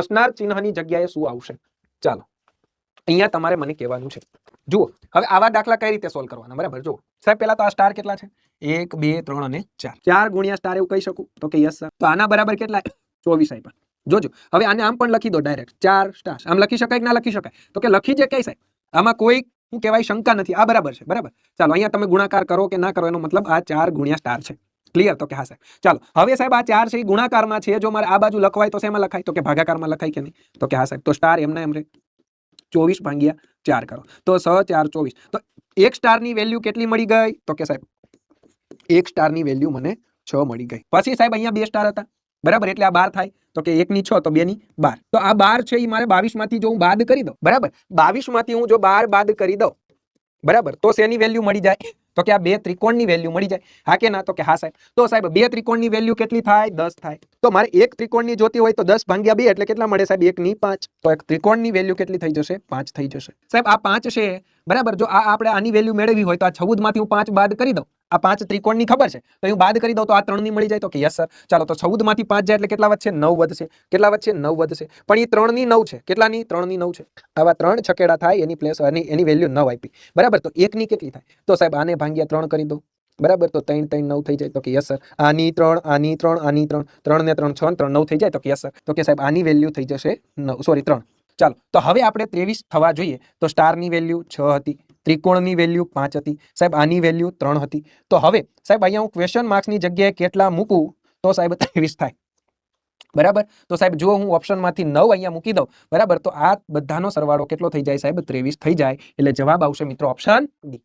દર્શનાર ચિહ્નની જગ્યાએ શું આવશે? ચાલો અહીંયા તમારે મને કહેવાનું છે. જુઓ હવે આવા દાખલા કઈ રીતે સોલ્વ કરવાના, બરાબર? જુઓ સાહેબ પહેલા તો આ સ્ટાર કેટલા છે? 1 2 3 અને 4. 4 ગુણ્યા સ્ટાર એવું કહી શકું તો કે યસ સર. તો આના બરાબર કેટલા? 24 આપ્યા. જોજો હવે આને આમ પણ લખી દો ડાયરેક્ટ 4 સ્ટાર. આમ લખી શકાય કે ના લખી શકાય? તો કે લખી જે કઈ સાહેબ, આમાં કોઈ શું કહેવાય શંકા નથી. આ બરાબર છે, બરાબર. ચાલો અહીંયા તમે ગુણાકાર કરો કે ના કરો એનો મતલબ આ 4 ગુણ્યા સ્ટાર છે. ક્લિયર? તો કે હા સાહેબ. ચાલો હવે સાહેબ આ 4 છે એ ગુણાકારમાં છે, જો મારે આ બાજુ લખવાય તો શેમાં લખાય? તો કે ભાગાકારમાં લખાય કે નહીં? તો કે હા સાહેબ. તો સ્ટાર એમના એમ રે 24 ભાગ્યા 4 કરો તો 6 4 24. તો એક સ્ટારની વેલ્યુ કેટલી મળી ગઈ? તો કે સાહેબ એક સ્ટારની વેલ્યુ મને 6 મળી ગઈ. પછી સાહેબ અહીંયા 2 સ્ટાર હતા, બરાબર, એટલે આ 12 થાય. તો કે 1 ની 6 તો 2 ની 12. તો આ 12 છે એ મારે 22 માંથી જો હું બાદ કરી દઉં, બરાબર, 22 માંથી હું જો 12 બાદ કરી દઉં, બરાબર, તો શેની વેલ્યુ મળી જાય? તો કે આ બે ત્રિકોણની વેલ્યુ મળી જાય. હા કે ના? તો કે હા સાહેબ. તો સાહેબ બે ત્રિકોણની વેલ્યુ કેટલી થાય? 10 થાય. તો મારે એક ત્રિકોણની જોતી હોય તો 10 ભાગ્યા 2 એટલે કેટલા મળે સાહેબ? 1 ની 5. તો એક ત્રિકોણની વેલ્યુ કેટલી થઈ જશે? 5 થઈ જશે. સાહેબ આ 5 છે, બરાબર, જો આ આપણે આની વેલ્યુ મેળવવી હોય તો આ 14 માંથી હું 5 બાદ કરી દઉં. આ 5 ત્રિકોણની ખબર છે તો હું બાદ કરી દઉં તો આ 3 ની મળી જાય. તો કે યસ સર. ચાલો તો 14 માંથી 5 જાય એટલે કેટલા વધશે? 9 વધશે. કેટલા વધશે? 9 વધશે. પણ એ 3 ની 9 છે. કેટલાની? 3 ની 9 છે. આવા 3 છકેડા થાય એની પ્લેસ એની વેલ્યુ 9 આપી, બરાબર. તો 1 ની કેટલી થાય? તો સાહેબ આને ભાગ્યા 3 કરી દો, બરાબર. તો 3 3 9 થઈ જાય. તો કે યસ સર. આની 3 આની 3 આની 3 3 ને 3 6 3 9 થઈ જાય. તો કે યસ સર. તો કે સાહેબ આની વેલ્યુ થઈ જશે 9 સોરી 3. ચાલો તો હવે આપણે 23 થવા જોઈએ. તો સ્ટારની વેલ્યુ 6 હતી, ત્રિકોણની વેલ્યુ 5 હતી, સાહેબ આની વેલ્યુ 3 હતી. તો હવે સાહેબ અહીંયા હું ક્વેશ્ચન માર્ક્સની જગ્યાએ કેટલા મૂકું તો સાહેબ 23 થાય, બરાબર. તો સાહેબ જો હું ઓપ્શનમાંથી 9 અહીંયા મૂકી દઉં, બરાબર, તો આ બધાનો સરવાળો કેટલો થઈ જાય સાહેબ? 23 થઈ જાય. એટલે જવાબ આવશે મિત્રો ઓપ્શન ડી.